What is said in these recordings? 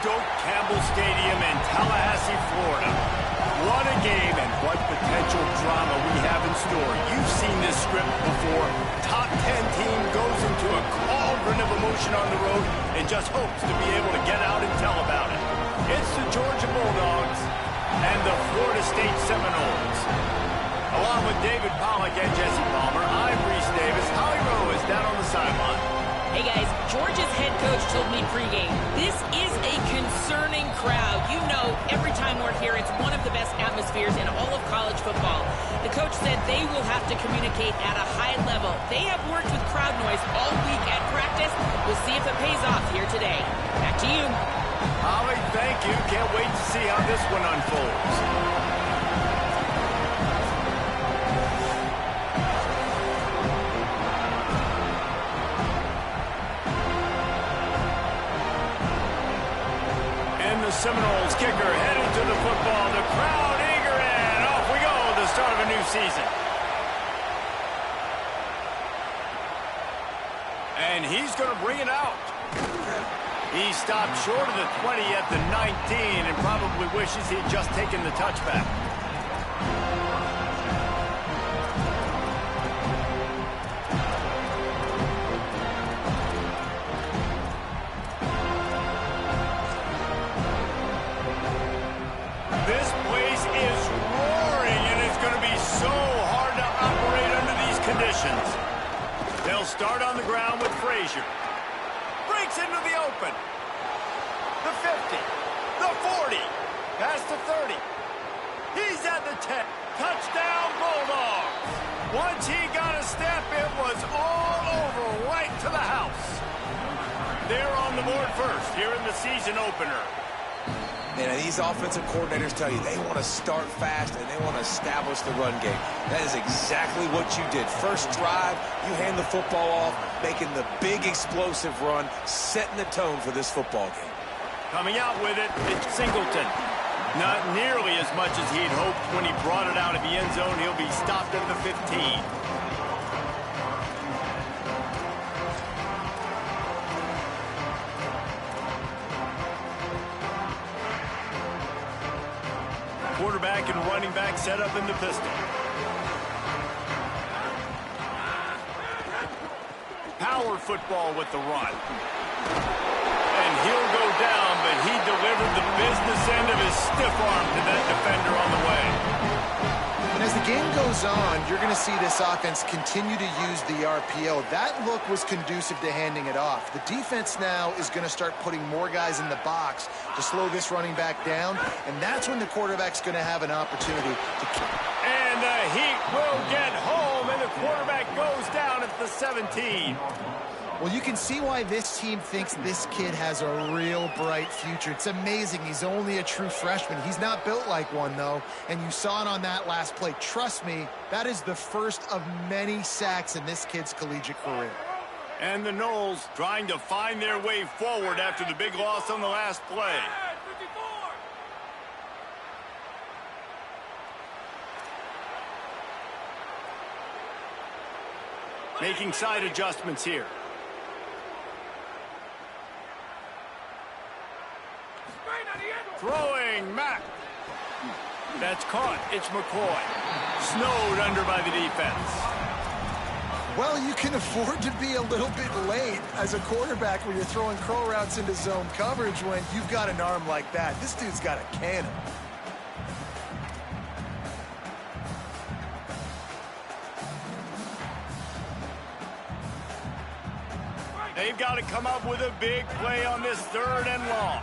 Doak Campbell Stadium in Tallahassee, Florida. What a game and what potential drama we have in store. You've seen this script before. Top 10 team goes into a cauldron of emotion on the road and just hopes to be able to get out and tell about it. It's the Georgia Bulldogs and the Florida State Seminoles. Along with David Pollack and Jesse Palmer, I'm Reese Davis. Holly Rowe is down on the sideline. Hey guys, Georgia's head coach told me pregame, this is a concerning crowd. You know, every time we're here, it's one of the best atmospheres in all of college football. The coach said they will have to communicate at a high level. They have worked with crowd noise all week at practice. We'll see if it pays off here today. Back to you. Holly, thank you. Can't wait to see how this one unfolds. Seminoles kicker headed to the football. The crowd eager, and off we go. The start of a new season. And he's going to bring it out. He stopped short of the 20 at the 19 and probably wishes he'd just taken the touchback. This place is roaring, and it's going to be so hard to operate under these conditions. They'll start on the ground with Frazier. Breaks into the open. The 50. The 40. Past the 30. He's at the 10. Touchdown, Bulldogs. Once he got a step, it was all over, right to the house. They're on the board first here in the season opener. And these offensive coordinators tell you they want to start fast and they want to establish the run game. That is exactly what you did. First drive, you hand the football off, making the big explosive run, setting the tone for this football game. Coming out with it, it's Singleton. Not nearly as much as he'd hoped when he brought it out of the end zone. He'll be stopped at the 15. Quarterback and running back set up in the pistol. Power football with the run. And he'll go down, but he delivered the business end of his stiff arm to that defender on the way. And as the game goes on, you're going to see this offense continue to use the RPO. That look was conducive to handing it off. The defense now is going to start putting more guys in the box to slow this running back down, and that's when the quarterback's going to have an opportunity to kick. And the Heat will get home, and the quarterback goes down at the 17. Well, you can see why this team thinks this kid has a real bright future. It's amazing. He's only a true freshman. He's not built like one, though, and you saw it on that last play. Trust me, that is the first of many sacks in this kid's collegiate career. And the Noles trying to find their way forward after the big loss on the last play. Making side adjustments here. Throwing Mack. That's caught. It's McCoy. Snowed under by the defense. Well, you can afford to be a little bit late as a quarterback when you're throwing curl routes into zone coverage when you've got an arm like that. This dude's got a cannon. They've got to come up with a big play on this 3rd and long.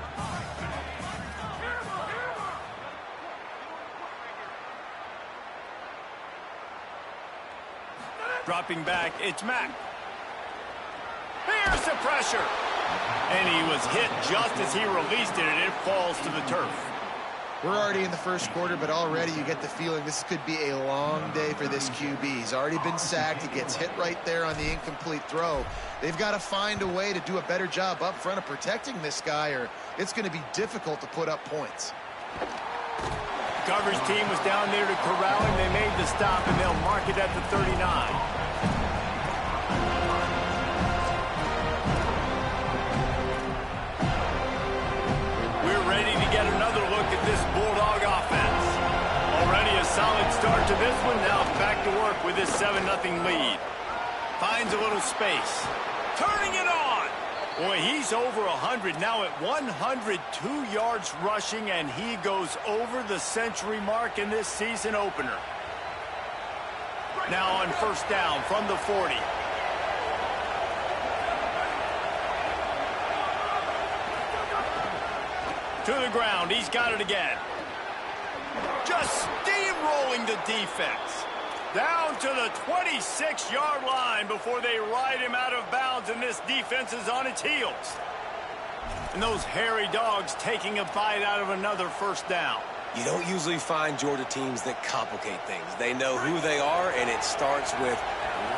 Dropping back, it's Mack. Here's the pressure. And he was hit just as he released it, and it falls to the turf. We're already in the first quarter, but already you get the feeling this could be a long day for this QB. He's already been sacked. He gets hit right there on the incomplete throw. They've got to find a way to do a better job up front of protecting this guy, or it's going to be difficult to put up points. Coverage team was down there to corral him. They made the stop, and they'll mark it at the 39. with this 7-0 lead. Finds a little space. Turning it on. Boy, he's over 100 now at 102 yards rushing, and he goes over the century mark in this season opener. Now on first down from the 40. To the ground, he's got it again. Just steamrolling the defense. Down to the 26-yard line before they ride him out of bounds, and this defense is on its heels. And those hairy dogs taking a bite out of another first down. You don't usually find Georgia teams that complicate things. They know who they are, and it starts with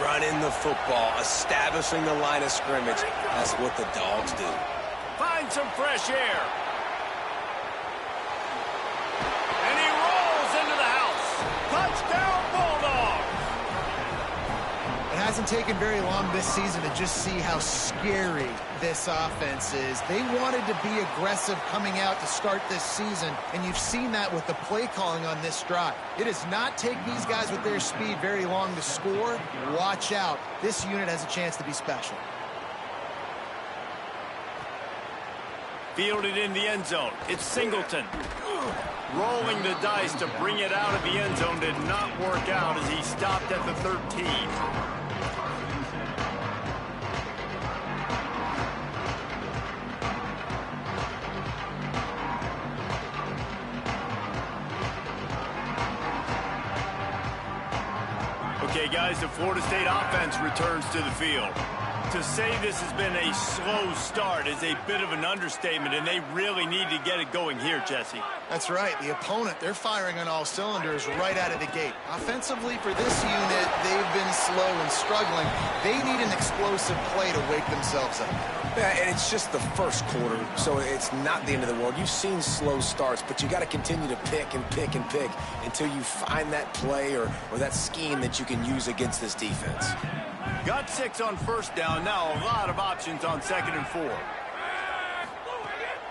running the football, establishing the line of scrimmage. That's what the dogs do. Find some fresh air. And he rolls into the house. Touchdown, Bulldogs. It hasn't taken very long this season to just see how scary this offense is. They wanted to be aggressive coming out to start this season, and you've seen that with the play calling on this drive. It does not take these guys with their speed very long to score. Watch out. This unit has a chance to be special. Fielded in the end zone. It's Singleton. Rolling the dice to bring it out of the end zone did not work out as he stopped at the 13. Okay, guys, the Florida State offense returns to the field. To say this has been a slow start is a bit of an understatement, and they really need to get it going here, Jesse. That's right. The opponent, they're firing on all cylinders right out of the gate. Offensively, for this unit, they've been slow and struggling. They need an explosive play to wake themselves up. Yeah, and it's just the first quarter, so it's not the end of the world. You've seen slow starts, but you got to continue to pick and pick and pick until you find that play or that scheme that you can use against this defense. Got 6 on first down. Now a lot of options on 2nd and 4.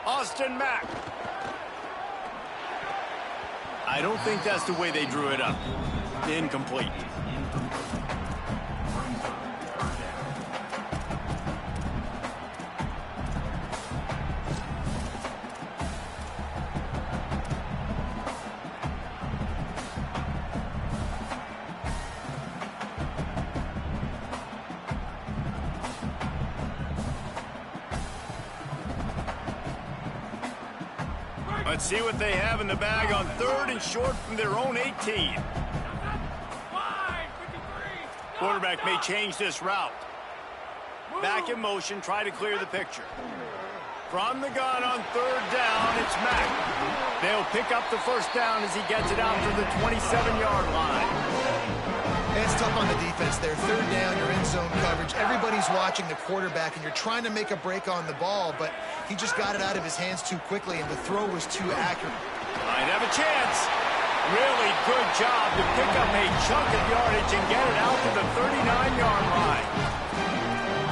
Austin Mack. I don't think that's the way they drew it up. Incomplete. Let's see what they have in the bag on 3rd and short from their own 18. Quarterback may change this route. Back in motion, try to clear the picture. From the gun on 3rd down, it's Mack. They'll pick up the first down as he gets it out to the 27-yard line. It's tough on the defense there. 3rd down, you're in zone coverage. Everybody's watching the quarterback, and you're trying to make a break on the ball, but he just got it out of his hands too quickly, and the throw was too accurate. Might have a chance. Really good job to pick up a chunk of yardage and get it out to the 39-yard line.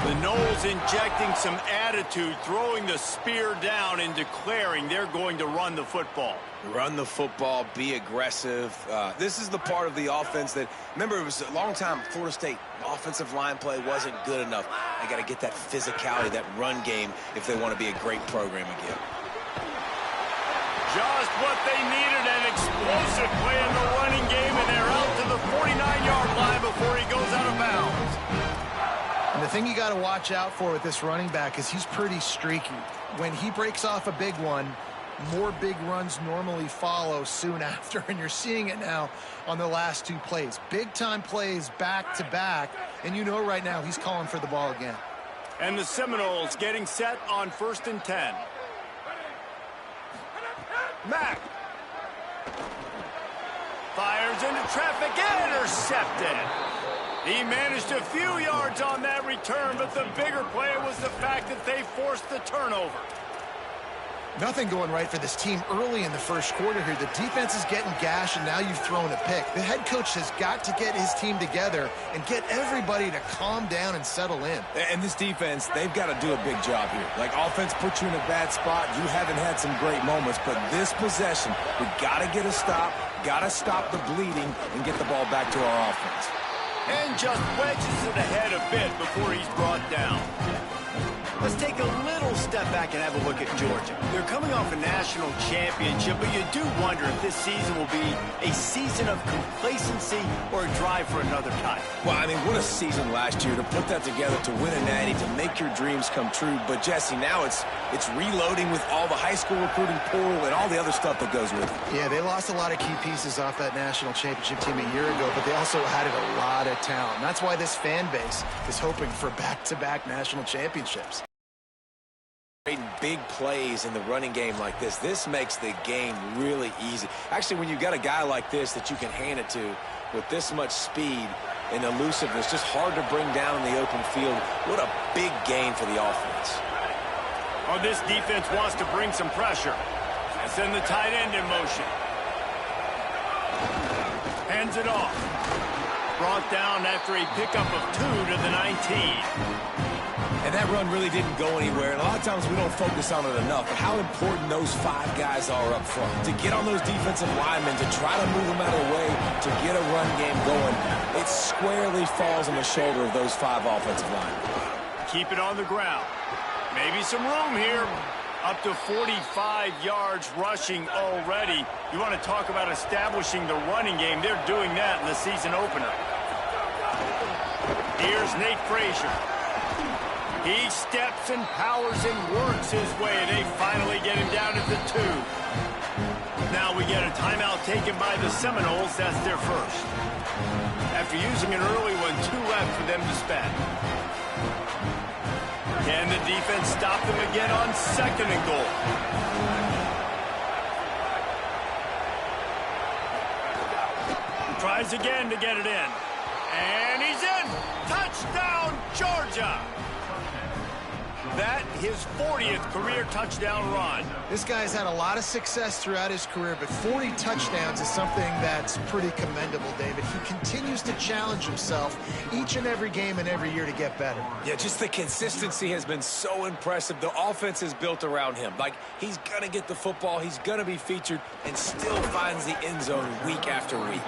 The Noles injecting some attitude, throwing the spear down and declaring they're going to run the football. Run the football, be aggressive. This is the part of the offense that, remember, it was a long time, Florida State offensive line play wasn't good enough. They got to get that physicality, that run game, if they want to be a great program again. Just what they needed, an explosive play in the running game, and they're out to the 49-yard line before he goes out of bounds. And the thing you got to watch out for with this running back is he's pretty streaky. When he breaks off a big one, more big runs normally follow soon after, and you're seeing it now on the last 2 plays. Big-time plays back-to-back, and you know right now he's calling for the ball again. And the Seminoles getting set on 1st and 10. Mack. Fires into traffic, intercepted. He managed a few yards on that return, but the bigger play was the fact that they forced the turnover. Nothing going right for this team early in the first quarter here. The defense is getting gashed, and now you've thrown a pick. The head coach has got to get his team together and get everybody to calm down and settle in. And this defense, they've got to do a big job here. Like, offense puts you in a bad spot. You haven't had some great moments, but this possession, we got to get a stop, got to stop the bleeding, and get the ball back to our offense. And just wedges it ahead a bit before he's brought down. Let's take a little step back and have a look at Georgia. They're coming off a national championship, but you do wonder if this season will be a season of complacency or a drive for another title. Well, I mean, what a season last year to put that together, to win a natty, to make your dreams come true. But, Jesse, now it's reloading with all the high school recruiting portal and all the other stuff that goes with it. Yeah, they lost a lot of key pieces off that national championship team a year ago, but they also added a lot of talent. And that's why this fan base is hoping for back-to-back national championships. Big plays in the running game like this makes the game really easy. Actually, when you've got a guy like this that you can hand it to with this much speed and elusiveness, just hard to bring down in the open field, what a big gain for the offense. Oh, this defense wants to bring some pressure. And send the tight end in motion. Hands it off. Brought down after a pickup of 2 to the 19. And that run really didn't go anywhere. And a lot of times we don't focus on it enough. But how important those 5 guys are up front. To get on those defensive linemen, to try to move them out of the way, to get a run game going, it squarely falls on the shoulder of those 5 offensive linemen. Keep it on the ground. Maybe some room here. Up to 45 yards rushing already. You want to talk about establishing the running game. They're doing that in the season opener. Here's Nate Frazier. He steps and powers and works his way. They finally get him down at the 2. Now we get a timeout taken by the Seminoles. That's their first. After using an early one, 2 left for them to spend. Can the defense stop them again on 2nd and goal? Tries again to get it in. And he's in. Touchdown, Georgia. That his 40th career touchdown run. This guy's had a lot of success throughout his career, but 40 touchdowns is something that's pretty commendable, David. He continues to challenge himself each and every game and every year to get better. Yeah, just the consistency has been so impressive. The offense is built around him. Like, he's going to get the football, he's going to be featured, and still finds the end zone week after week.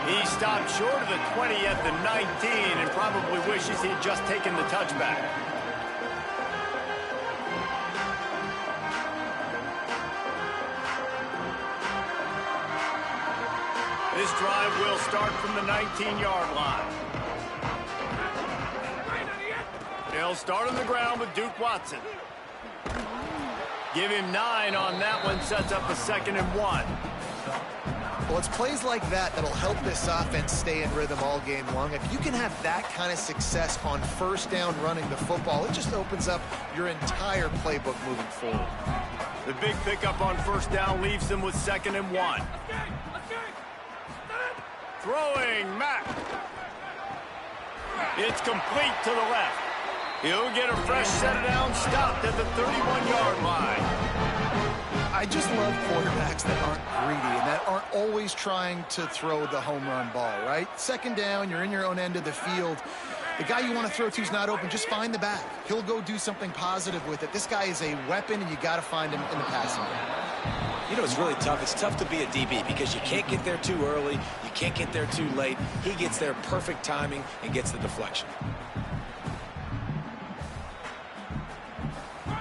He stopped short of the 20 at the 19 and probably wishes he'd just taken the touchback. This drive will start from the 19-yard line. They'll start on the ground with Duke Watson. Give him 9 on that one, sets up a 2nd and 1. Well, it's plays like that that'll help this offense stay in rhythm all game long. If you can have that kind of success on 1st down running the football, it just opens up your entire playbook moving forward. The big pickup on 1st down leaves them with 2nd and 1. Throwing, Mack. It's complete to the left. He'll get a fresh set of down, stopped at the 31-yard line. I just love quarterbacks that aren't greedy and that aren't always trying to throw the home run ball, right? 2nd down, you're in your own end of the field. The guy you want to throw to is not open. Just find the back. He'll go do something positive with it. This guy is a weapon, and you got to find him in the passing game. You know, it's really tough. It's tough to be a DB because you can't get there too early. You can't get there too late. He gets there perfect timing and gets the deflection.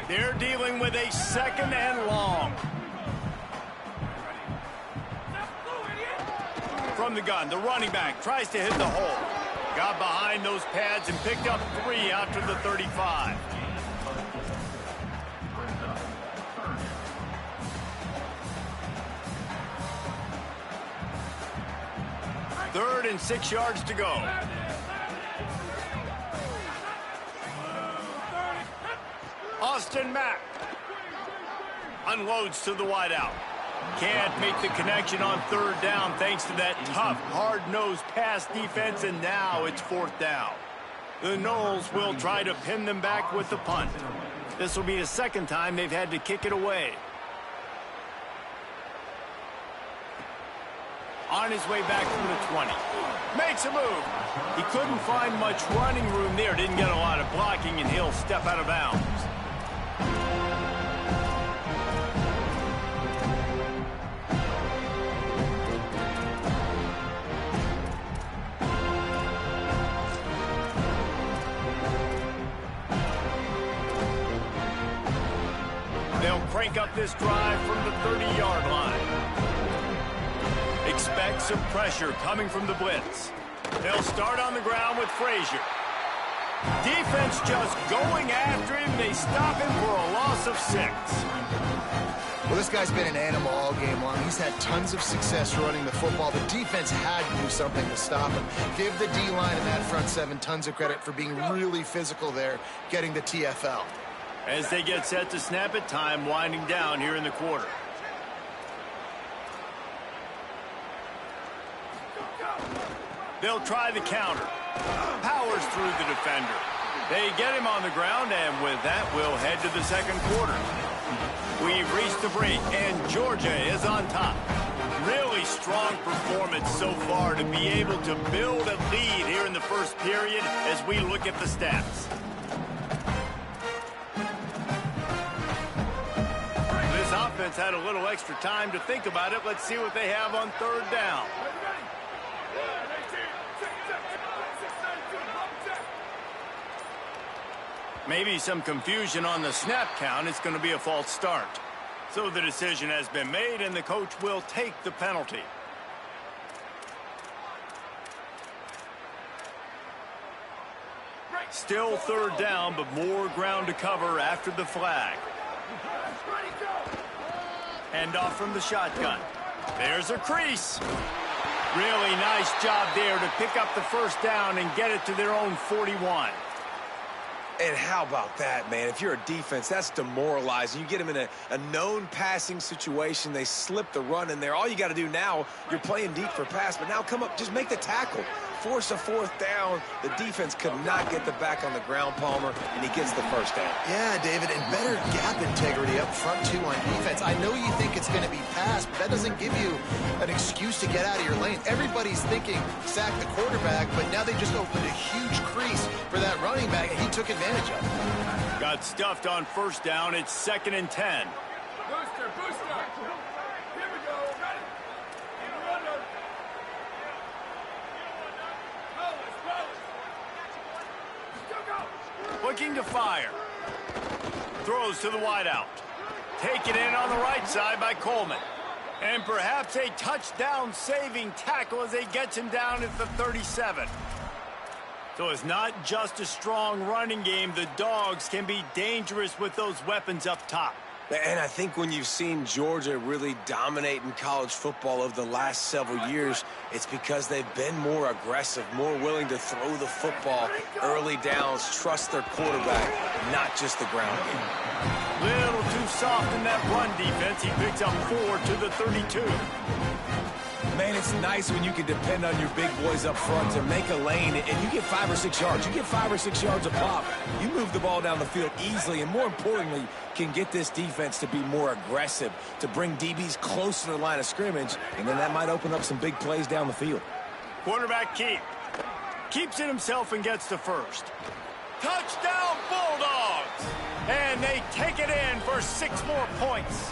They're dealing with a 2nd and long. From the gun, the running back tries to hit the hole. Got behind those pads and picked up 3 after the 35. Third and 6 yards to go. Austin Mack unloads to the wideout. Can't make the connection on 3rd down thanks to that tough, hard-nosed pass defense, and now it's 4th down. The Noles will try to pin them back with the punt. This will be the 2nd time they've had to kick it away. On his way back from the 20. Makes a move. He couldn't find much running room there. Didn't get a lot of blocking, and he'll step out of bounds. they'll crank up this drive from the 30-yard line. Expect some pressure coming from the blitz. They'll start on the ground with Frazier. Defense just going after him. They stop him for a loss of 6. Well, this guy's been an animal all game long. He's had tons of success running the football. The defense had to do something to stop him. Give the D-line and that front 7 tons of credit for being really physical there, getting the TFL. As they get set to snap it, time winding down here in the quarter. They'll try the counter. Powers through the defender. They get him on the ground, and with that, we'll head to the second quarter. We've reached the break, and Georgia is on top. Really strong performance so far to be able to build a lead here in the first period as we look at the stats. This offense had a little extra time to think about it. Let's see what they have on third down. Maybe some confusion on the snap count. It's going to be a false start. So the decision has been made, and the coach will take the penalty. Still third down, but more ground to cover after the flag. Hand off from the shotgun. There's a crease. Really nice job there to pick up the first down and get it to their own 41. And how about that, man? If you're a defense, that's demoralizing. You get them in a known passing situation. They slip the run in there. All you got to do now, you're playing deep for pass, but now come up, just make the tackle. Force a fourth down. The defense could not get the back on the ground, Palmer, and he gets the first down. Yeah, David, and better gap integrity up front, too, on defense. I know you think it's going to be pass, but that doesn't give you an excuse to get out of your lane. Everybody's thinking sack the quarterback, but now they just opened a huge crease for that running back, and he took advantage of it. Got stuffed on first down. It's 2nd and 10. Booster, booster. Here we go. Ready. Looking to fire. Throws to the wideout. Taken in on the right side by Coleman. And perhaps a touchdown-saving tackle as they get him down at the 37. So it's not just a strong running game. The Dogs can be dangerous with those weapons up top. And I think when you've seen Georgia really dominate in college football over the last several years, it's because they've been more aggressive, more willing to throw the football early downs, trust their quarterback, not just the ground game. Little too soft in that run defense. He picks up 4 to the 32. Man, it's nice when you can depend on your big boys up front to make a lane, and you get 5 or 6 yards. You get 5 or 6 yards a pop. You move the ball down the field easily, and more importantly, can get this defense to be more aggressive, to bring DBs close to the line of scrimmage, and then that might open up some big plays down the field. Quarterback keeps it himself and gets the first. Touchdown, Bulldogs! And they take it in for 6 more points.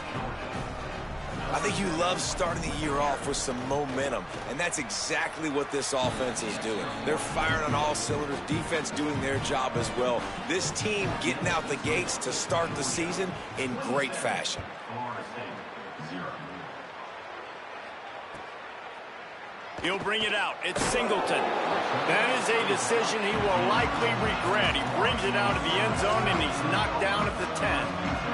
I think you love starting the year off with some momentum, and that's exactly what this offense is doing. They're firing on all cylinders, defense doing their job as well. This team getting out the gates to start the season in great fashion. He'll bring it out. It's Singleton. That is a decision he will likely regret. He brings it out of the end zone, and he's knocked down at the 10.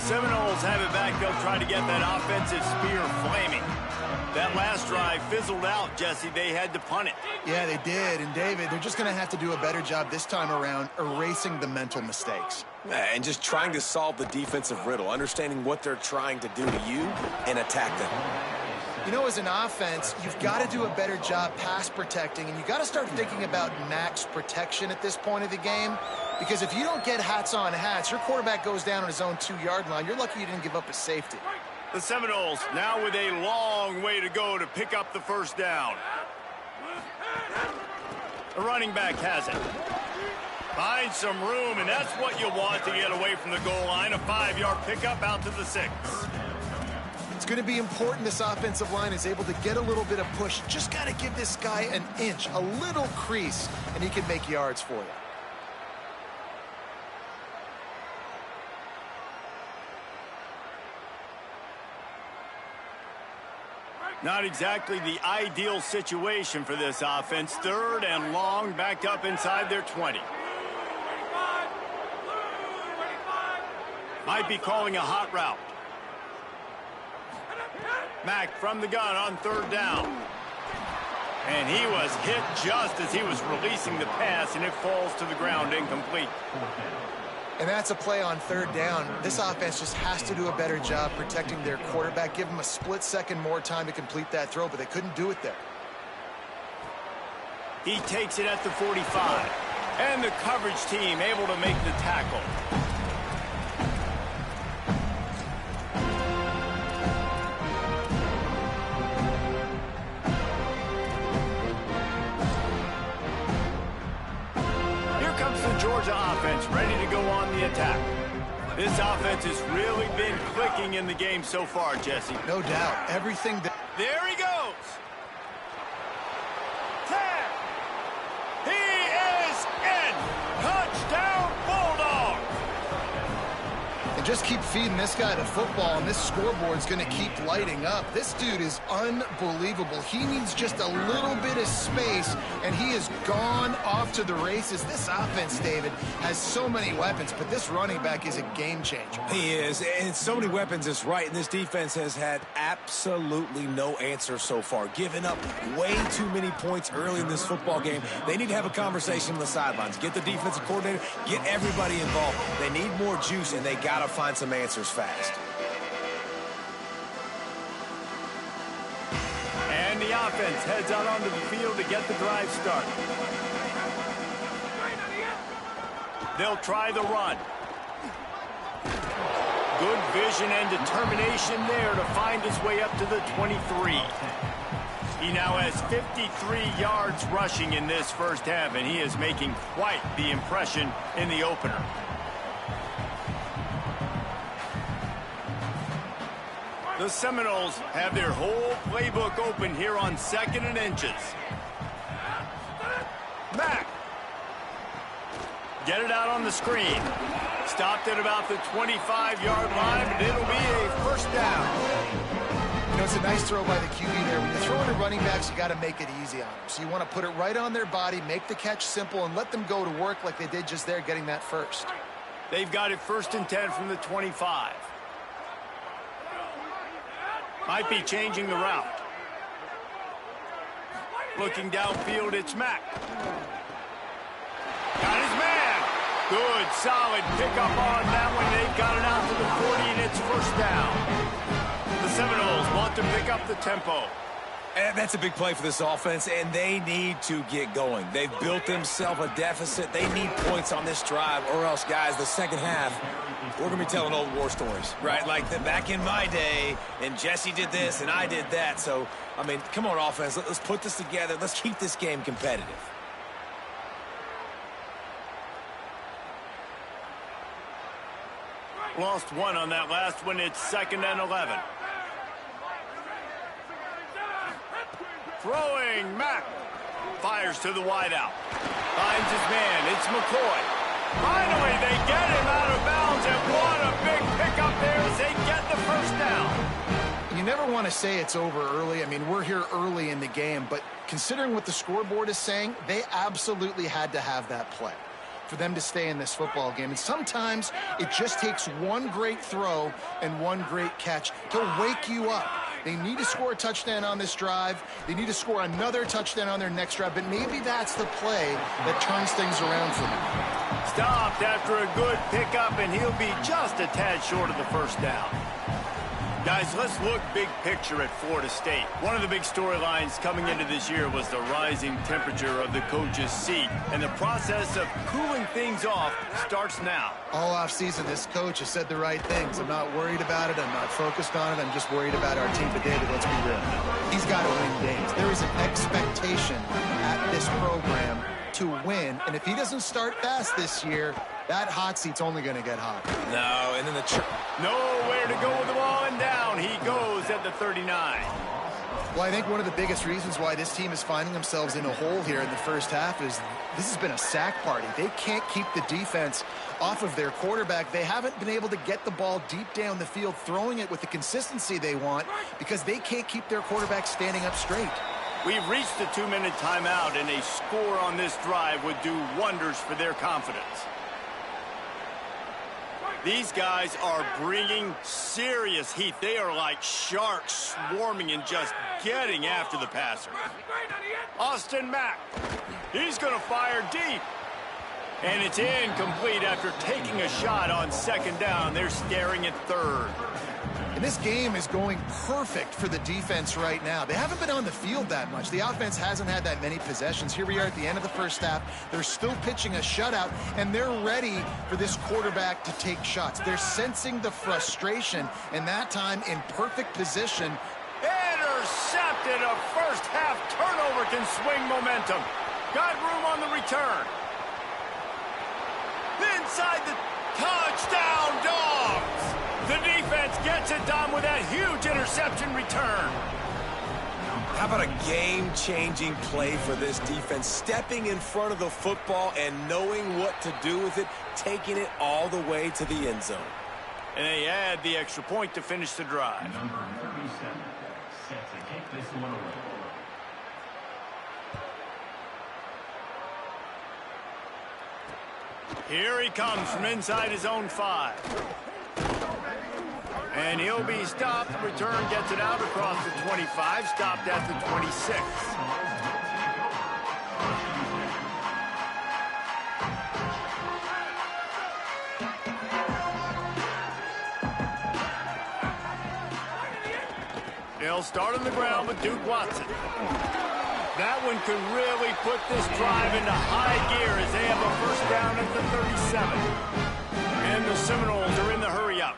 Seminoles have it back. They'll try to get that offensive spear flaming. That last drive fizzled out, Jesse. They had to punt it. Yeah, they did. And, David, they're just going to have to do a better job this time around erasing the mental mistakes. And just trying to solve the defensive riddle, understanding what they're trying to do to you and attack them. You know, as an offense, you've got to do a better job pass protecting, and you got to start thinking about max protection at this point of the game. Because if you don't get hats on hats, your quarterback goes down on his own 2-yard line. You're lucky you didn't give up a safety. The Seminoles now with a long way to go to pick up the first down. The running back has it. Find some room, and that's what you want to get away from the goal line. A 5-yard pickup out to the 6. It's going to be important this offensive line is able to get a little bit of push. Just got to give this guy an inch, a little crease, and he can make yards for you. Not exactly the ideal situation for this offense. 3rd and long, backed up inside their 20. Might be calling a hot route. Mack from the gun on 3rd down. And he was hit just as he was releasing the pass, and it falls to the ground incomplete. And that's a play on 3rd down. This offense just has to do a better job protecting their quarterback. Give them a split second more time to complete that throw, but they couldn't do it there. He takes it at the 45. And the coverage team able to make the tackle. Georgia offense ready to go on the attack. This offense has really been clicking in the game so far, Jesse. No doubt. Everything that... There he goes. 10. He is in. Touchdown, Bulldog. And just keep feeding this guy the football, and this scoreboard's going to keep lighting up. This dude is unbelievable. He needs just a little bit of space, and he has gone off to the races. This offense, David, has so many weapons, but this running back is a game changer. He is, and so many weapons is right, and this defense has had absolutely no answer so far. Giving up way too many points early in this football game. They need to have a conversation on the sidelines. Get the defensive coordinator, get everybody involved. They need more juice, and they got to find some answers fast. And the offense heads out onto the field to get the drive started. They'll try the run. Good vision and determination there to find his way up to the 23. He now has 53 yards rushing in this first half, and he is making quite the impression in the opener. The Seminoles have their whole playbook open here on 2nd and inches. Mack. Get it out on the screen. Stopped at about the 25-yard line, but it'll be a first down. You know, it's a nice throw by the QB there. When you're throwing to running backs, you got to make it easy on them. So you want to put it right on their body, make the catch simple, and let them go to work like they did just there, getting that first. They've got it 1st and 10 from the 25. Might be changing the route. Looking downfield, it's Mack. Got his man. Good, solid pickup on that one. They've got it out to the 40, and it's first down. The Seminoles want to pick up the tempo. And that's a big play for this offense, and they need to get going. They've built themselves a deficit. They need points on this drive, or else, guys, the second half, we're going to be telling old war stories, right? Like back in my day, and Jesse did this, and I did that. So, I mean, come on, offense. Let's put this together. Let's keep this game competitive. Lost one on that last one. It's 2nd and 11. Throwing, Mack. Fires to the wideout. Finds his man. It's McCoy. Finally, they get him out of bounds, and what a big pickup there as they get the first down. You never want to say it's over early. I mean, we're here early in the game, but considering what the scoreboard is saying, they absolutely had to have that play for them to stay in this football game. And sometimes it just takes one great throw and one great catch to wake you up. They need to score a touchdown on this drive. They need to score another touchdown on their next drive, but maybe that's the play that turns things around for them. Stopped after a good pickup, and he'll be just a tad short of the first down. Guys, let's look big picture at Florida State. One of the big storylines coming into this year was the rising temperature of the coach's seat, and the process of cooling things off starts now. All offseason, this coach has said the right things. I'm not worried about it. I'm not focused on it. I'm just worried about our team. But, David, let's be real. He's got to win games. There is an expectation at this program to win. And if he doesn't start fast this year, that hot seat's only going to get hot. No, and then nowhere to go with the ball, and down he goes at the 39. Well, I think one of the biggest reasons why this team is finding themselves in a hole here in the first half is this has been a sack party. They can't keep the defense off of their quarterback. They haven't been able to get the ball deep down the field, throwing it with the consistency they want because they can't keep their quarterback standing up straight. We've reached the 2-minute timeout, and a score on this drive would do wonders for their confidence. These guys are bringing serious heat. They are like sharks swarming and just getting after the passer. Austin Mack. He's going to fire deep. And it's incomplete after taking a shot on second down. They're staring at third. And this game is going perfect for the defense right now. They haven't been on the field that much. The offense hasn't had that many possessions. Here we are at the end of the first half. They're still pitching a shutout, and they're ready for this quarterback to take shots. They're sensing the frustration, and that time in perfect position. Intercepted. A first half turnover can swing momentum. Got room on the return. Inside the touchdown, Dogs. The defense gets it done with that huge interception return. How about a game-changing play for this defense? Stepping in front of the football and knowing what to do with it, taking it all the way to the end zone. And they add the extra point to finish the drive. Number 37 set to kick this one away. Here he comes from inside his own 5. And he'll be stopped. Return gets it out across the 25, stopped at the 26. They'll start on the ground with Duke Watson. That one could really put this drive into high gear as they have a first down at the 37. And the Seminoles are in the hurry-up.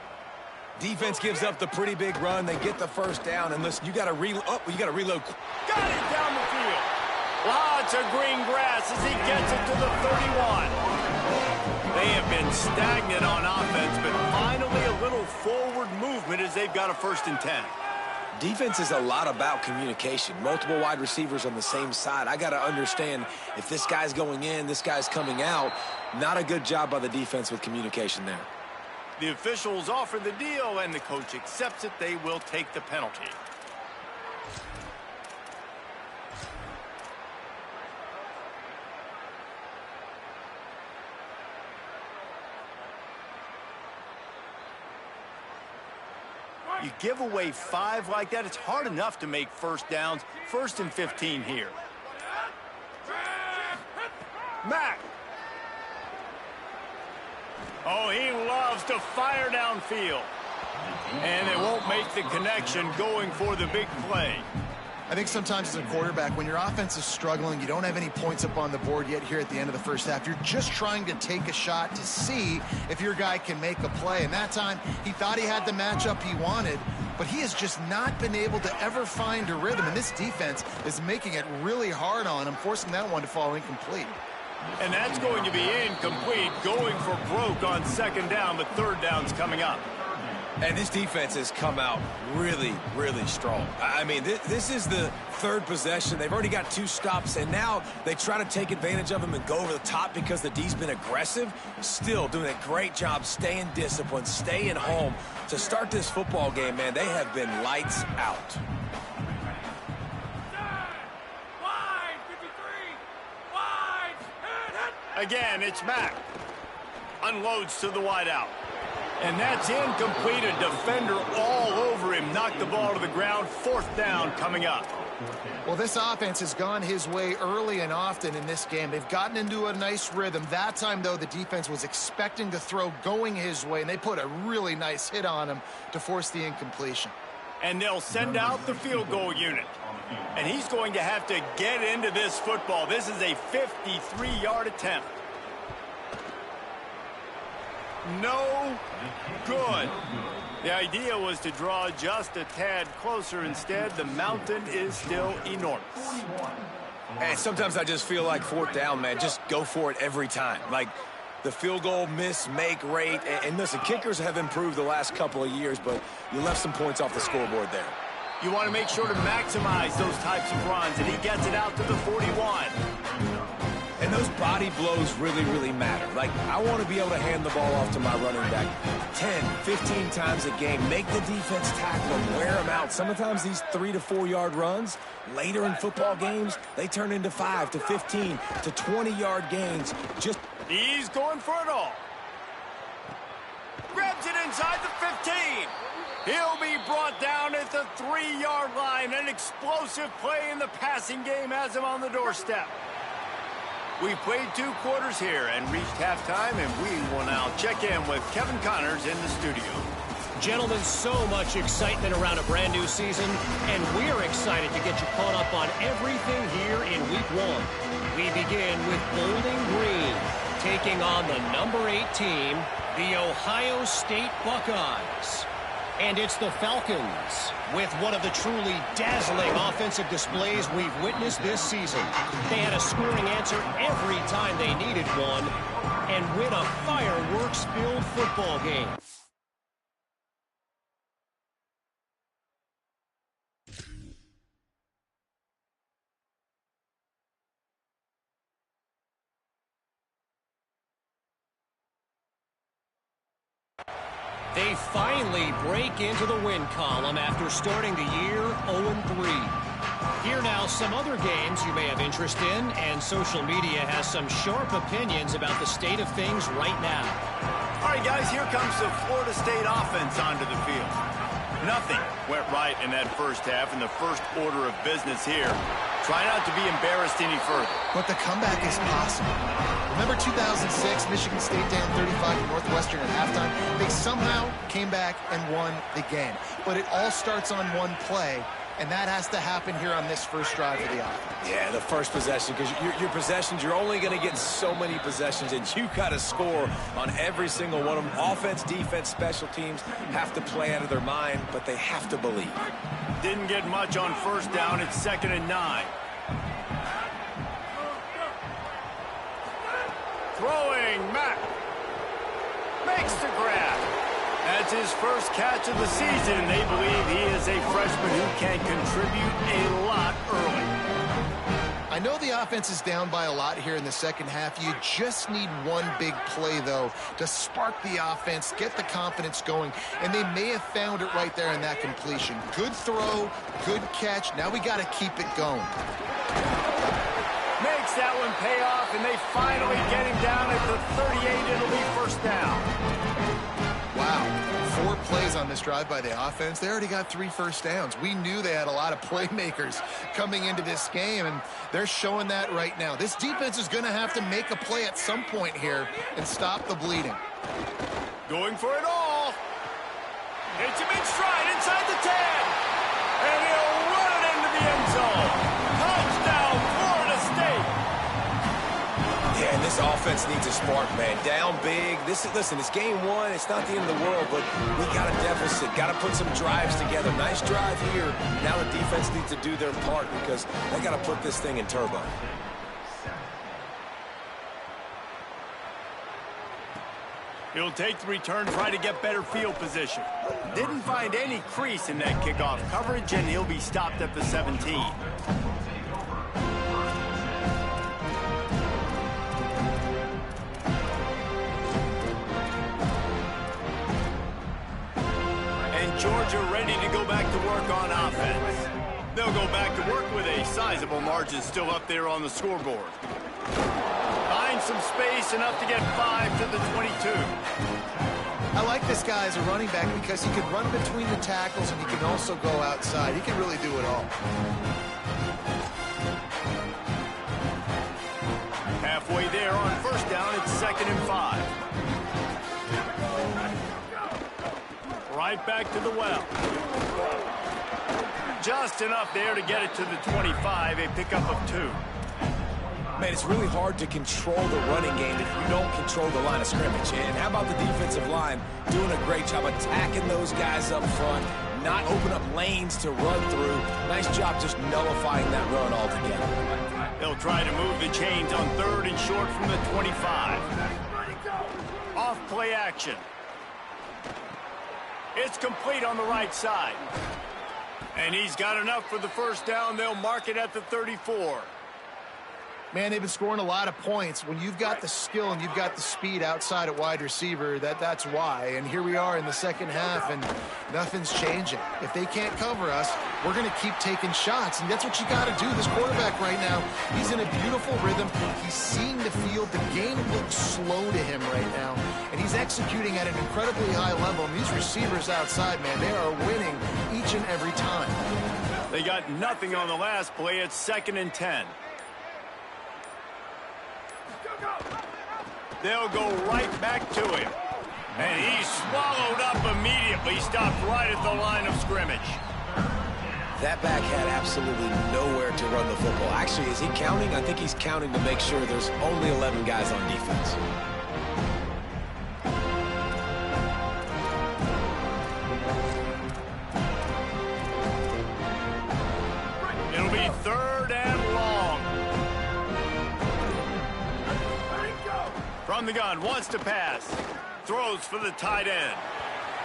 Defense gives up the pretty big run. They get the first down. And listen, you got to reload. Got it down the field. Lots of green grass as he gets it to the 31. They have been stagnant on offense, but finally a little forward movement as they've got a 1st and 10. Defense is a lot about communication. Multiple wide receivers on the same side. I got to understand if this guy's going in, this guy's coming out. Not a good job by the defense with communication there. The officials offer the deal, and the coach accepts it. They will take the penalty. You give away 5 like that, it's hard enough to make first downs. 1st and 15 here. Mack. Oh, he loves to fire downfield. And they won't make the connection going for the big play. I think sometimes as a quarterback, when your offense is struggling, you don't have any points up on the board yet here at the end of the first half. You're just trying to take a shot to see if your guy can make a play. And that time, he thought he had the matchup he wanted, but he has just not been able to ever find a rhythm. And this defense is making it really hard on him, forcing that one to fall incomplete. And that's going to be incomplete, going for broke on 2nd down, but 3rd down's coming up. And this defense has come out really, really strong. I mean, this is the 3rd possession. They've already got 2 stops, and now they try to take advantage of them and go over the top because the D's been aggressive. Still doing a great job staying disciplined, staying home. To start this football game, man, they have been lights out. Again, it's Mack. Unloads to the wideout. And that's incomplete. A defender all over him. Knocked the ball to the ground. 4th down coming up. Well, this offense has gone his way early and often in this game. They've gotten into a nice rhythm. That time, though, the defense was expecting the throw going his way, and they put a really nice hit on him to force the incompletion. And they'll send out the field goal unit. And he's going to have to get into this football. This is a 53-yard attempt. No good. The idea was to draw just a tad closer. Instead, the mountain is still enormous. And sometimes I just feel like fourth down, man, just go for it every time. Like the field goal miss, make rate. And listen, kickers have improved the last couple of years, but you left some points off the scoreboard there. You want to make sure to maximize those types of runs, and he gets it out to the 41. And those body blows really, really matter. Like, I want to be able to hand the ball off to my running back 10, 15 times a game. Make the defense tackle them, wear them out. Sometimes these 3 to 4 yard runs, later in football games, they turn into 5 to 15 to 20 yard gains. He's going for it all. Grabs it inside the 15. He'll be brought down at the 3 yard line. An explosive play in the passing game has him on the doorstep. We've played 2 quarters here and reached halftime, and we will now check in with Kevin Connors in the studio. Gentlemen, so much excitement around a brand new season, and we're excited to get you caught up on everything here in Week 1. We begin with Bowling Green, taking on the number 8 team, the Ohio State Buckeyes. And it's the Falcons, with one of the truly dazzling offensive displays we've witnessed this season. They had a scoring answer every time they needed one, and win a fireworks-filled football game. They finally break into the win column after starting the year 0-3. Here now some other games you may have interest in, and social media has some sharp opinions about the state of things right now. All right, guys, here comes the Florida State offense onto the field. Nothing went right in that first half, in the first order of business here. Try not to be embarrassed any further. But the comeback is possible. Remember 2006, Michigan State down 35 to Northwestern at halftime? They somehow came back and won the game. But it all starts on one play, and that has to happen here on this first drive of the offense. Yeah, the first possession, because your possessions, you're only going to get so many possessions, and you got to score on every single one of them. Offense, defense, special teams have to play out of their mind, but they have to believe. Didn't get much on first down. It's 2nd and 9. Throwing, Mack. Makes the grab. That's his first catch of the season. They believe he is a freshman who can contribute a lot early. I know the offense is down by a lot here in the second half. You just need one big play, though, to spark the offense, get the confidence going, and they may have found it right there in that completion. Good throw, good catch. Now we got to keep it going. Makes that one pay off, and they finally get him down at the 38. It'll be first down. Wow. 4 plays on this drive by the offense. They already got 3 first downs. We knew they had a lot of playmakers coming into this game, and they're showing that right now. This defense is going to have to make a play at some point here and stop the bleeding. Going for it all. Hits him in stride inside the 10. And he'll run it into the end zone. Touchdown, Florida State. Yeah, and this offense needs a spark, man. Down big. Listen, it's game 1. It's not the end of the world, but we got a deficit. Got to put some drives together. Nice drive here. Now the defense needs to do their part because they got to put this thing in turbo. He'll take the return, try to get better field position. Didn't find any crease in that kickoff coverage, and he'll be stopped at the 17. Georgia ready to go back to work on offense. They'll go back to work with a sizable margin still up there on the scoreboard. Find some space, enough to get 5 to the 22. I like this guy as a running back because he can run between the tackles and he can also go outside. He can really do it all. Halfway there on first down, it's 2nd and 5. Right back to the well. Just enough there to get it to the 25, a pickup of 2. Man, it's really hard to control the running game if you don't control the line of scrimmage. And how about the defensive line doing a great job attacking those guys up front, not open up lanes to run through. Nice job just nullifying that run altogether. He'll try to move the chains on 3rd and short from the 25. Off play action. It's complete on the right side. And he's got enough for the first down. They'll mark it at the 34. Man, they've been scoring a lot of points. When you've got the skill and you've got the speed outside at wide receiver, that's why. And here we are in the second half, and nothing's changing. If they can't cover us, we're going to keep taking shots, and that's what you got to do. This quarterback right now, he's in a beautiful rhythm. He's seeing the field. The game looks slow to him right now, and he's executing at an incredibly high level. And these receivers outside, man, they are winning each and every time. They got nothing on the last play. It's 2nd and 10. They'll go right back to him. And he's swallowed up immediately, stopped right at the line of scrimmage. That back had absolutely nowhere to run the football. Actually, is he counting? I think he's counting to make sure there's only 11 guys on defense. It'll be 3rd and long. From the gun, wants to pass. Throws for the tight end.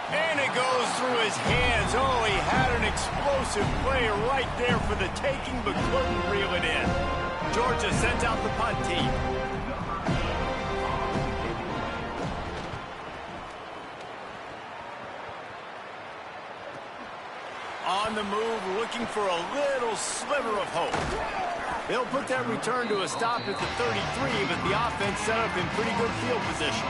And it goes through his hands. Oh, he had an explosive play right there for the taking, but couldn't reel it in. Georgia sends out the punt team. On the move, looking for a little sliver of hope. They'll put that return to a stop at the 33, but the offense set up in pretty good field position.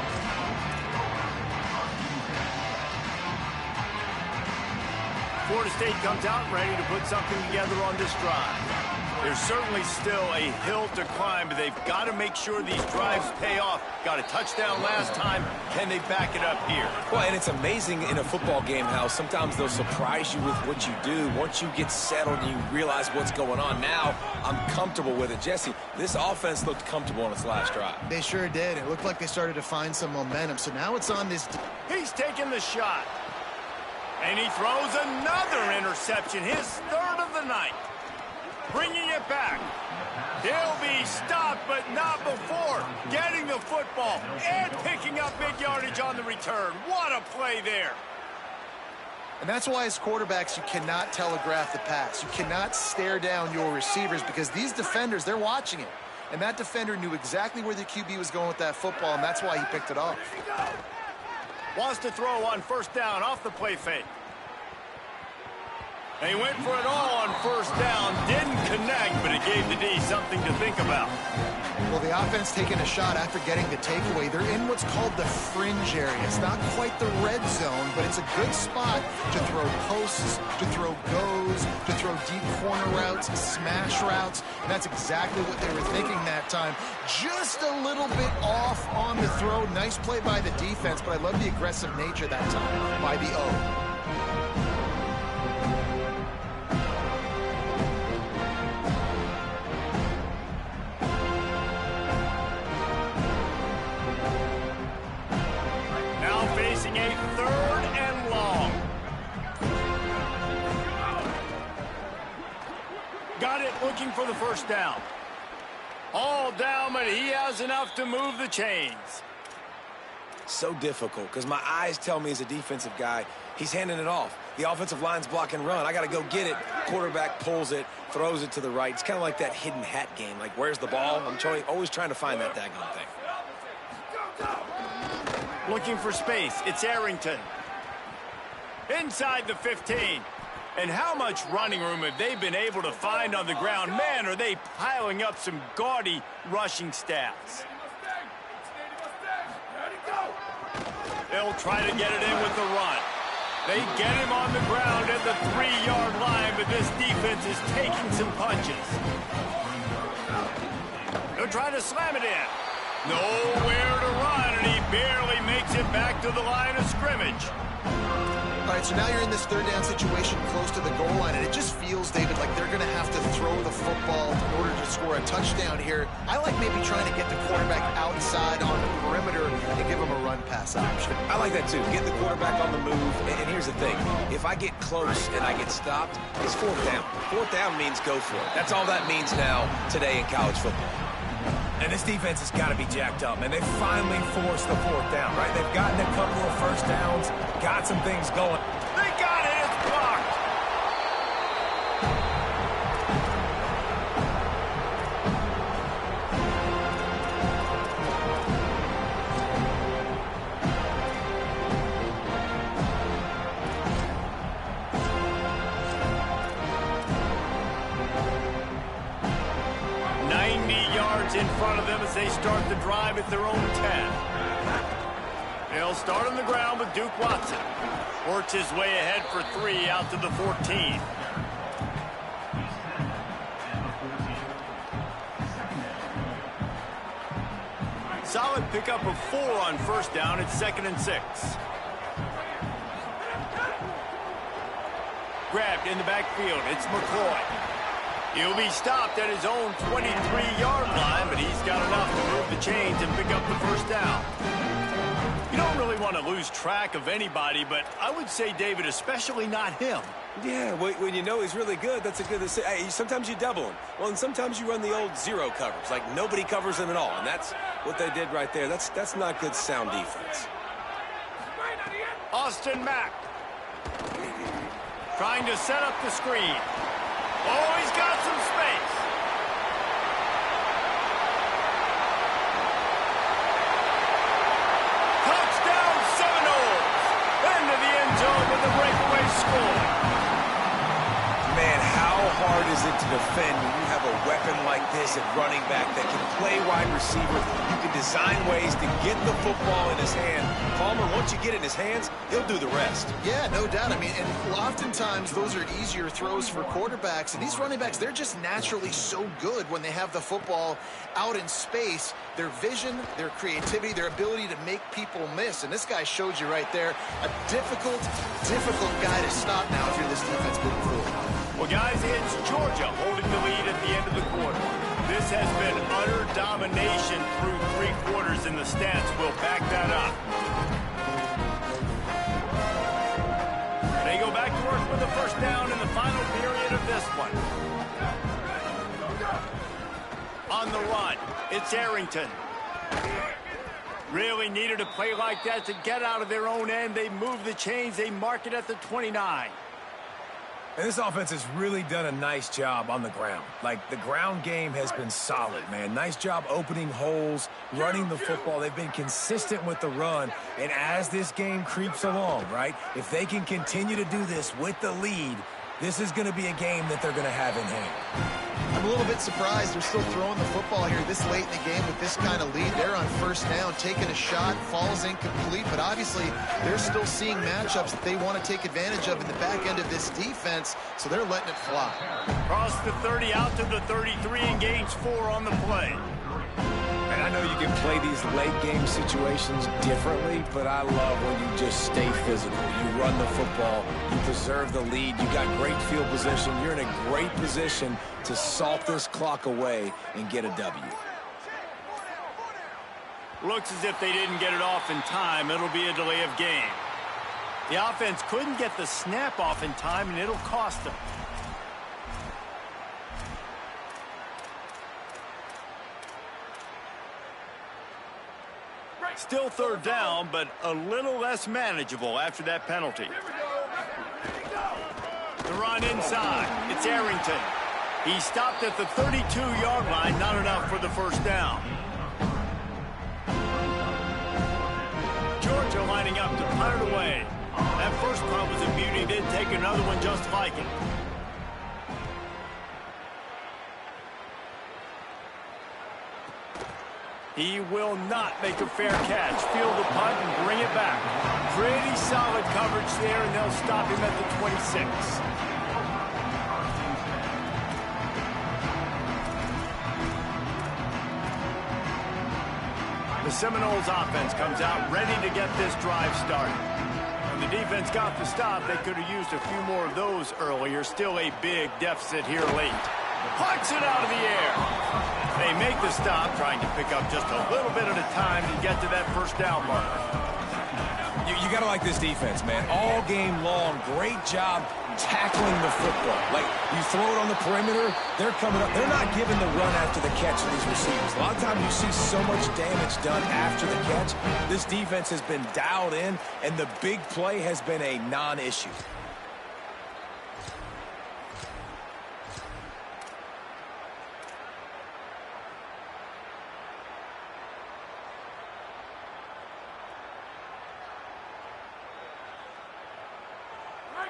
Florida State comes out ready to put something together on this drive. There's certainly still a hill to climb, but they've got to make sure these drives pay off. Got a touchdown last time. Can they back it up here? Well, and it's amazing in a football game how sometimes they'll surprise you with what you do. Once you get settled and you realize what's going on, now I'm comfortable with it. Jesse, this offense looked comfortable on its last drive. They sure did. It looked like they started to find some momentum. So now it's on this. He's taking the shot. And he throws another interception, his 3rd of the night. Bringing it back. He'll be stopped, but not before getting the football and picking up big yardage on the return. What a play there. And that's why as quarterbacks, you cannot telegraph the pass. You cannot stare down your receivers because these defenders, they're watching it. And that defender knew exactly where the QB was going with that football, and that's why he picked it off. Wants to throw on 1st down off the play fake. They went for it all on 1st down, didn't connect, but it gave the D something to think about. Well, the offense taking a shot after getting the takeaway. They're in what's called the fringe area. It's not quite the red zone, but it's a good spot to throw posts, to throw goes, to throw deep corner routes, smash routes, and that's exactly what they were thinking that time. Just a little bit off on the throw. Nice play by the defense, but I love the aggressive nature that time by the O. Facing a 3rd and long. Got it, looking for the 1st down. All down, but he has enough to move the chains. So difficult because my eyes tell me as a defensive guy, he's handing it off. The offensive line's block and run. I got to go get it. Quarterback pulls it, throws it to the right. It's kind of like that hidden hat game. Like, where's the ball? I'm always trying to find that daggone thing. Looking for space. It's Arrington. Inside the 15. And how much running room have they been able to find on the ground? Man, are they piling up some gaudy rushing stats. They'll try to get it in with the run. They get him on the ground at the 3-yard line, but this defense is taking some punches. They'll try to slam it in. Nowhere to run, and he barely makes it back to the line of scrimmage. All right, so now you're in this 3rd down situation close to the goal line, and it just feels, David, like they're going to have to throw the football in order to score a touchdown here, I like maybe trying to get the quarterback outside on the perimeter and give him a run pass option. I like that too. Get the quarterback on the move. And here's the thing. If I get close and I get stopped, it's fourth down. Fourth down means go for it. That's all that means now today in college football. And this defense has got to be jacked up, man. They finally forced the fourth down, right? They've gotten a couple of first downs, got some things going. They got it. It's blocked. In front of them as they start the drive at their own 10. They'll start on the ground with Duke Watson. Works his way ahead for 3 out to the 14. Solid pickup of 4 on first down. It's 2nd and 6. Grabbed in the backfield. It's McCoy. He'll be stopped at his own 23-yard line, but he's got enough to move the chains and pick up the first down. You don't really want to lose track of anybody, but I would say, David, especially not him. Yeah, when you know he's really good, that's a good thing. Hey, sometimes you double him. Well, and sometimes you run the old zero coverage, like nobody covers him at all, and that's what they did right there. That's not good sound defense. Austin Mack trying to set up the screen. Oh, he's got some space. Touchdown Seminoles. Into the end zone with a breakaway score. Man, how hard is it to defend when you have a weapon like this at running back that can play wide receiver? You can design ways to get the football in his hand. Palmer, once you get it in his hands, he'll do the rest. Yeah, no doubt. I mean, and oftentimes those are easier throws for quarterbacks. And these running backs, they're just naturally so good when they have the football out in space. Their vision, their creativity, their ability to make people miss. And this guy showed you right there, a difficult guy to stop now if you're this defense moving forward. Well, guys, it's Georgia holding the lead at the end of the quarter. This has been utter domination through 3 quarters, and the stats will back that up. They go back to work with a first down in the final period of this one. On the run, it's Arrington. Really needed a play like that to get out of their own end. They move the chains. They mark it at the 29. And this offense has really done a nice job on the ground. Like, the ground game has been solid, man. Nice job opening holes, running the football. They've been consistent with the run. And as this game creeps along, right, if they can continue to do this with the lead, this is going to be a game that they're going to have in hand. I'm a little bit surprised they're still throwing the football here this late in the game with this kind of lead. They're on first down, taking a shot, falls incomplete, but obviously they're still seeing matchups that they want to take advantage of in the back end of this defense, so they're letting it fly. Cross the 30 out to the 33 and gains 4 on the play. And I know you can play these late-game situations differently, but I love when you just stay physical. You run the football, you preserve the lead, you got great field position, you're in a great position to salt this clock away and get a W. Looks as if they didn't get it off in time. It'll be a delay of game. The offense couldn't get the snap off in time, and it'll cost them. Still third down, but a little less manageable after that penalty. The run inside. It's Arrington. He stopped at the 32-yard line, not enough for the first down. Georgia lining up to punt it away. That first punt was a beauty. They'd take another one just like it. He will not make a fair catch. Field the punt and bring it back. Pretty solid coverage there, and they'll stop him at the 26. The Seminoles offense comes out ready to get this drive started. When the defense got the stop, they could have used a few more of those earlier. Still a big deficit here late. Puts it out of the air. make the stop, trying to pick up just a little bit at a time to get to that first down marker. You got to like this defense, man. All game long, great job tackling the football. Like, you throw it on the perimeter, they're coming up. They're not giving the run after the catch to these receivers. A lot of times you see so much damage done after the catch. This defense has been dialed in, and the big play has been a non-issue.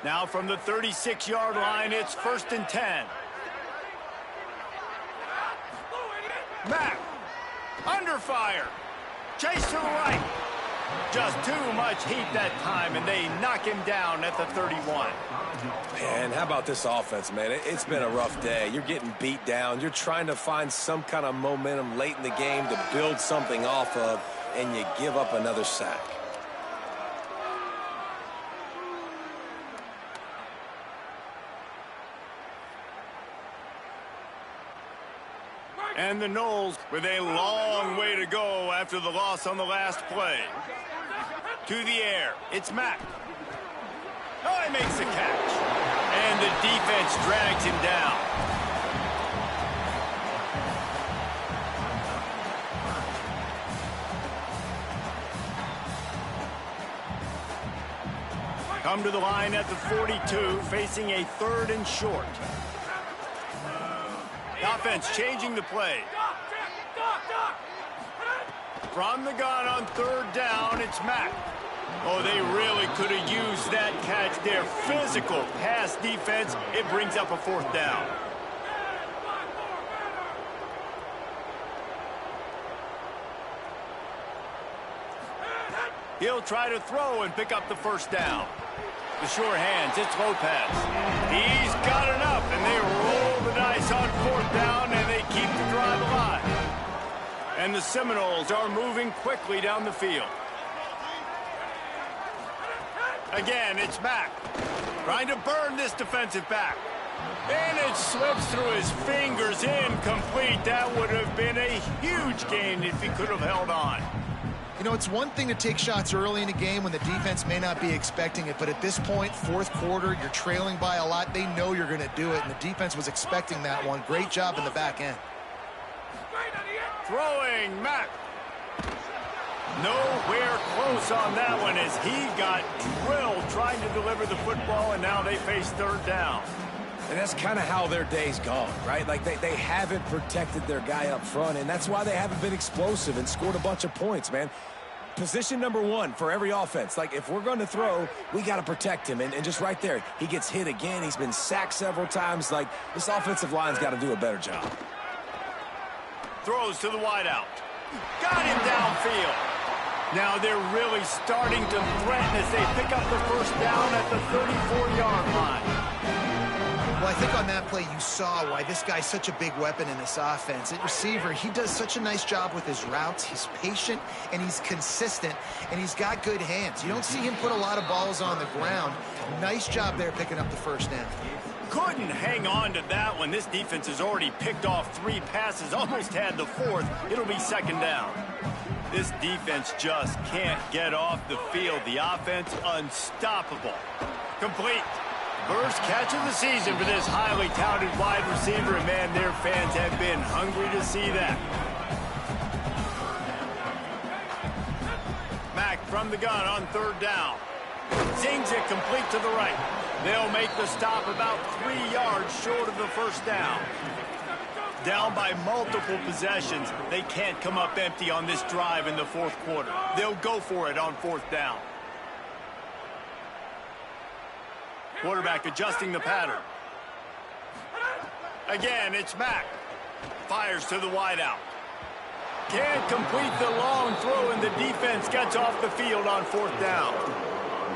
Now from the 36-yard line, it's 1st and 10. Mack, under fire. Chase to the right. Just too much heat that time, and they knock him down at the 31. Man, how about this offense, man? It's been a rough day. You're getting beat down. You're trying to find some kind of momentum late in the game to build something off of, and you give up another sack. And the Noles with a long way to go after the loss on the last play. To the air, it's Mack. Oh, he makes the catch. And the defense drags him down. Come to the line at the 42, facing a 3rd and short. The offense changing the play. From the gun on 3rd down, it's Mack. Oh, they really could have used that catch there. Physical pass defense. It brings up a 4th down. He'll try to throw and pick up the 1st down. The sure hands, it's Lopez. He's got enough, and they roll the dice on 4th down, and they keep the drive alive. And the Seminoles are moving quickly down the field. Again, it's Mack. Trying to burn this defensive back. And it slips through his fingers, incomplete. That would have been a huge gain if he could have held on. You know, it's one thing to take shots early in a game when the defense may not be expecting it, but at this point, 4th quarter, you're trailing by a lot. They know you're going to do it, and the defense was expecting that one. Great job in the back end. Throwing, Mack. Nowhere close on that one as he got drilled trying to deliver the football, and now they face 3rd down. And that's kind of how their day's gone, right? Like, they haven't protected their guy up front, and that's why they haven't been explosive and scored a bunch of points, man. Position number 1 for every offense. Like, if we're going to throw, we got to protect him. And just right there, he gets hit again. He's been sacked several times. Like, this offensive line's got to do a better job. Throws to the wideout. Got him downfield. Now they're really starting to threaten as they pick up the 1st down at the 34-yard line. Well, I think on that play you saw why this guy's such a big weapon in this offense. At receiver, he does such a nice job with his routes. He's patient, and he's consistent, and he's got good hands. You don't see him put a lot of balls on the ground. Nice job there picking up the 1st down. Couldn't hang on to that one. This defense has already picked off 3 passes, almost had the 4th. It'll be 2nd down. This defense just can't get off the field. The offense unstoppable. Complete. First catch of the season for this highly touted wide receiver, and man, their fans have been hungry to see that. Mack from the gun on 3rd down. Zings it complete to the right. They'll make the stop about 3 yards short of the 1st down. Down by multiple possessions, they can't come up empty on this drive in the 4th quarter. They'll go for it on 4th down. Quarterback adjusting the pattern. Again, it's Mack. Fires to the wideout. Can't complete the long throw, and the defense gets off the field on 4th down.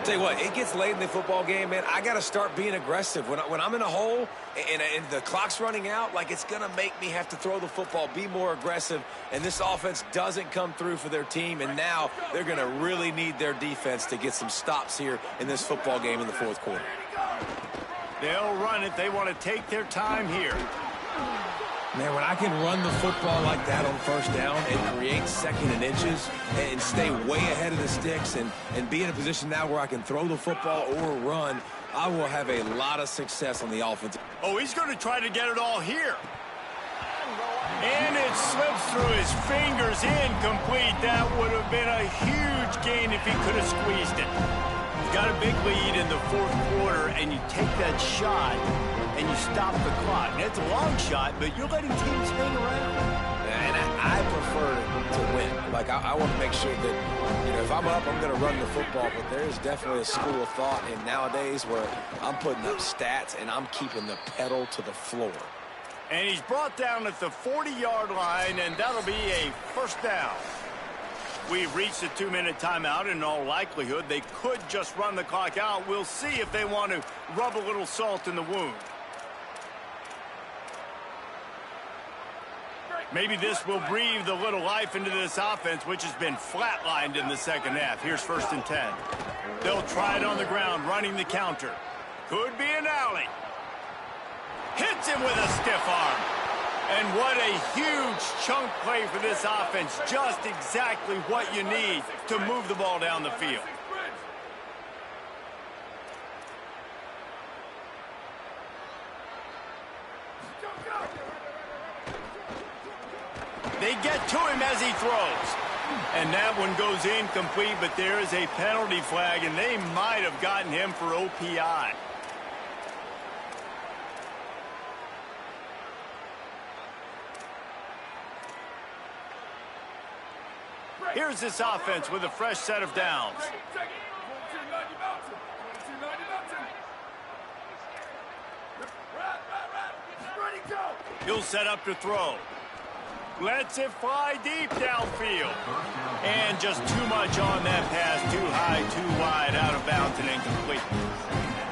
Tell you what, it gets late in the football game, man. I got to start being aggressive. When I'm in a hole and the clock's running out, like, it's going to make me have to throw the football, be more aggressive, and this offense doesn't come through for their team, and now they're going to really need their defense to get some stops here in this football game in the 4th quarter. They'll run it. They want to take their time here. Man, when I can run the football like that on first down and create second and inches and stay way ahead of the sticks and be in a position now where I can throw the football or run, I will have a lot of success on the offense. Oh, he's going to try to get it all here. And it slips through his fingers, incomplete. That would have been a huge gain if he could have squeezed it. He's got a big lead in the fourth quarter, and you take that shot and you stop the clock. And it's a long shot, but you're letting teams hang around. And I prefer to win. Like, I want to make sure that, you know, if I'm up, I'm going to run the football. But there's definitely a school of thought in nowadays where I'm putting up stats and I'm keeping the pedal to the floor. And he's brought down at the 40-yard line, and that'll be a first down. We've reached the 2-minute timeout, and in all likelihood, they could just run the clock out. We'll see if they want to rub a little salt in the wound. Maybe this will breathe a little life into this offense, which has been flatlined in the second half. Here's 1st and 10. They'll try it on the ground, running the counter. Could be an alley. Hits him with a stiff arm. And what a huge chunk play for this offense. Just exactly what you need to move the ball down the field. They get to him as he throws. And that one goes incomplete, but there is a penalty flag, and they might have gotten him for OPI. Here's this offense with a fresh set of downs. He'll set up to throw. Lets it fly deep downfield. And just too much on that pass. Too high, too wide, out of bounds, and incomplete.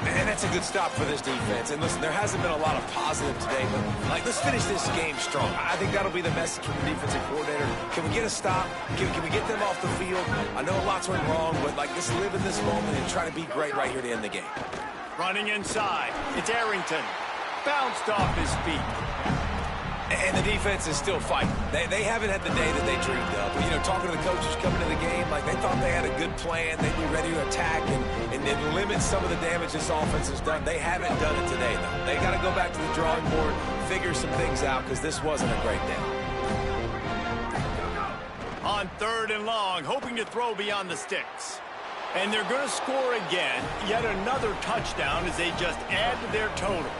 Man, that's a good stop for this defense. And listen, there hasn't been a lot of positive today, but like, let's finish this game strong. I think that'll be the message from the defensive coordinator. Can we get a stop? Can we get them off the field? I know lots went wrong, but like, let's live in this moment and try to be great right here to end the game. Running inside. It's Arrington. Bounced off his feet. And the defense is still fighting. They haven't had the day that they dreamed of. You know, talking to the coaches coming to the game, like, they thought they had a good plan. They'd be ready to attack and limit some of the damage this offense has done. They haven't done it today, though. They got to go back to the drawing board, figure some things out, because this wasn't a great day. On 3rd and long, hoping to throw beyond the sticks. And they're going to score again. Yet another touchdown as they just add to their total.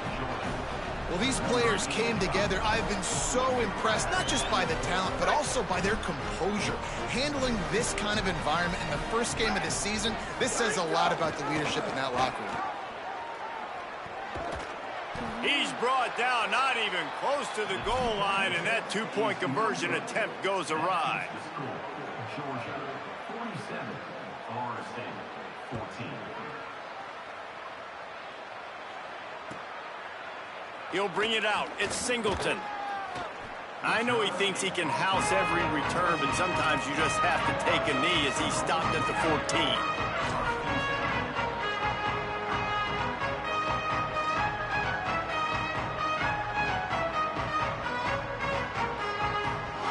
Well, these players came together. I've been so impressed, not just by the talent, but also by their composure. Handling this kind of environment in the first game of the season, this says a lot about the leadership in that locker room. He's brought down, not even close to the goal line, and that 2-point conversion attempt goes awry. Georgia, 47. Florida State, 14. He'll bring it out. It's Singleton. I know he thinks he can house every return, but sometimes you just have to take a knee as he stopped at the 14.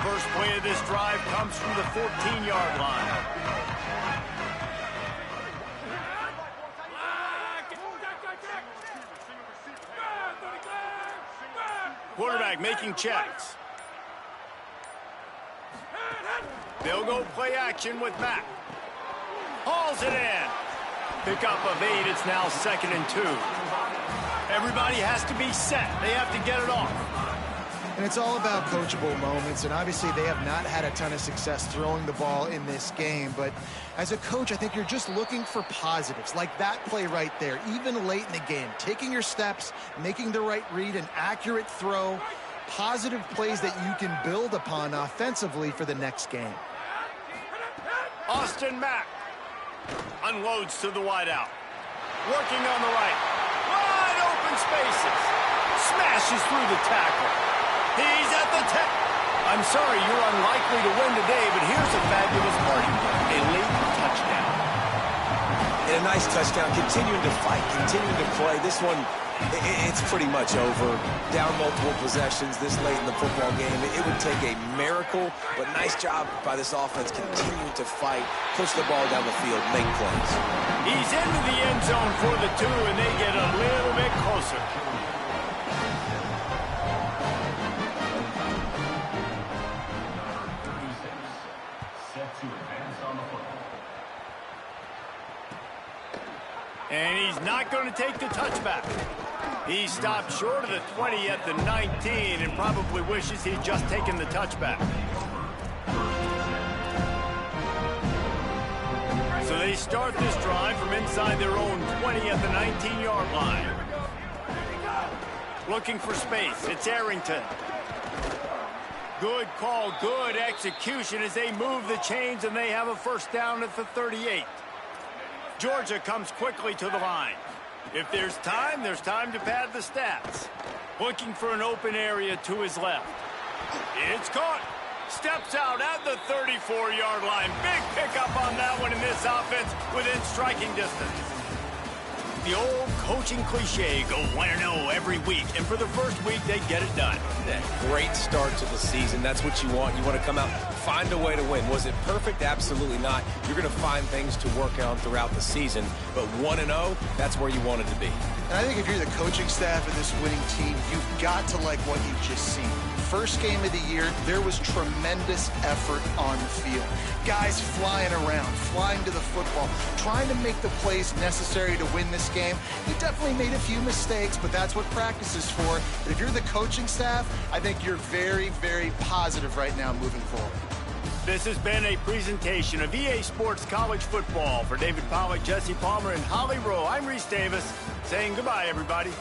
First play of this drive comes from the 14-yard line. Quarterback making checks. They'll go play action with Mack. Hauls it in. Pickup of 8. It's now 2nd and 2. Everybody has to be set. They have to get it off. And it's all about coachable moments, and obviously they have not had a ton of success throwing the ball in this game, but as a coach, I think you're just looking for positives, like that play right there, even late in the game, taking your steps, making the right read, an accurate throw, positive plays that you can build upon offensively for the next game. Austin Mack unloads to the wideout. Working on the right. Wide open spaces. Smashes through the tackle. He's at the 10. I'm sorry, you're unlikely to win today, but here's a fabulous play. A late touchdown. And a nice touchdown, continuing to fight, continuing to play. This one It's pretty much over. Down multiple possessions this late in the football game. It would take a miracle, but nice job by this offense continuing to fight, push the ball down the field, make plays. He's into the end zone for the 2, and they get a little bit closer. And he's not going to take the touchback. He stopped short of the 20 at the 19 and probably wishes he'd just taken the touchback. So they start this drive from inside their own 20 at the 19-yard line. Looking for space. It's Arrington. Good call, good execution as they move the chains, and they have a first down at the 38. Georgia comes quickly to the line. If there's time to pad the stats. Looking for an open area to his left. It's caught. Steps out at the 34-yard line. Big pickup on that one in this offense within striking distance. The old coaching cliche, go 1-0 every week. And for the first week, they get it done. Great start to the season. That's what you want. You want to come out, find a way to win. Was it perfect? Absolutely not. You're going to find things to work on throughout the season. But 1-0, that's where you want it to be. And I think if you're the coaching staff of this winning team, you've got to like what you've just seen. First game of the year, there was tremendous effort on the field. Guys flying around, flying to the football, trying to make the plays necessary to win this game. You definitely made a few mistakes, but that's what practice is for. But if you're the coaching staff, I think you're very, very positive right now moving forward. This has been a presentation of EA Sports College Football. For David Pollack, Jesse Palmer, and Holly Rowe, I'm Reese Davis saying goodbye, everybody.